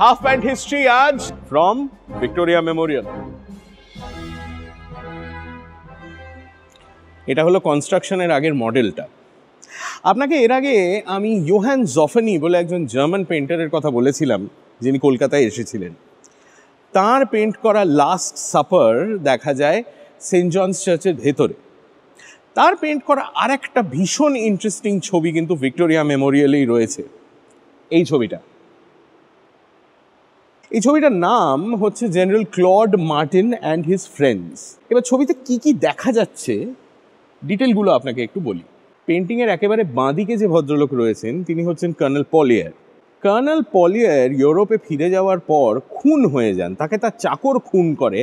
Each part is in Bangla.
হাফ প্যান্ট হিস্ট্রি আজ ফ্রম ভিক্টোরিয়া মেমোরিয়াল। এটা হলো কনস্ট্রাকশনের আগের মডেলটা। আপনাকে এর আগে আমি ইয়োহান জফেনি বলে একজন জার্মান পেন্টারের কথা বলেছিলাম, যিনি কলকাতায় এসেছিলেন। তার পেন্ট করা লাস্ট সাপার দেখা যায় সেন্ট জনস চার্চের ভেতরে। তার পেন্ট করা আর একটা ভীষণ ইন্টারেস্টিং ছবি কিন্তু ভিক্টোরিয়া মেমোরিয়ালেই রয়েছে। এই ছবিটার নাম হচ্ছে General Claude Martin and his friends. এবার ছবিতে কি কি দেখা যাচ্ছে ডিটেলগুলো আপনাকে একটু বলি। পেন্টিংয়ের একেবারে বাঁদিকে যে ভদ্রলোক রয়েছেন তিনি হচ্ছেন কর্নেল পলিয়ার। কর্নেল পলিয়ার ইউরোপে ফিরে যাওয়ার পর খুন হয়ে যান, তাকে তার চাকর খুন করে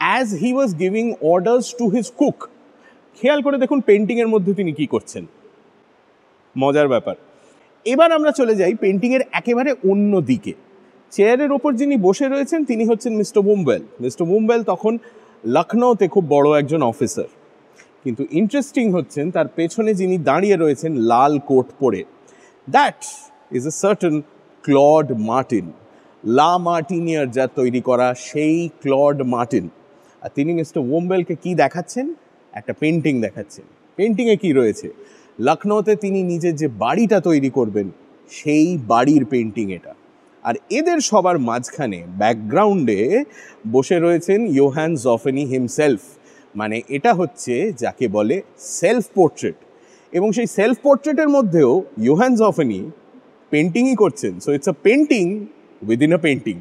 as he was giving orders to his cook. খেয়াল করে দেখুন পেন্টিংয়ের মধ্যে তিনি কি করছেন, মজার ব্যাপার। এবার আমরা চলে যাই পেন্টিংয়ের একেবারে অন্য দিকে। চেয়ারের ওপর যিনি বসে রয়েছেন তিনি হচ্ছেন মিস্টার বুমওয়েল। মিস্টার বুমওয়েল তখন লখনৌতে খুব বড় একজন অফিসার। কিন্তু ইন্টারেস্টিং হচ্ছেন তার পেছনে যিনি দাঁড়িয়ে রয়েছেন লাল কোট পরে, that is a certain Claude Martin. La Martiniere যা তৈরি করা সেই ক্লড মার্টিন। আর তিনি মিস্টার বুমওয়েলকে কি দেখাচ্ছেন? একটা পেন্টিং দেখাচ্ছেন। পেন্টিংয়ে কি রয়েছে? লখনৌতে তিনি নিজের যে বাড়িটা তৈরি করবেন সেই বাড়ির পেন্টিং এটা। আর এদের সবার মাঝখানে ব্যাকগ্রাউন্ডে বসে রয়েছেন ইয়োহান জফেনি হিমসেলফ। মানে এটা হচ্ছে যাকে বলে সেলফ পোর্ট্রেট, এবং সেই সেলফ পোর্ট্রেটের মধ্যেও ইয়োহান জফেনি পেন্টিংই করছেন। So it's a painting within a painting.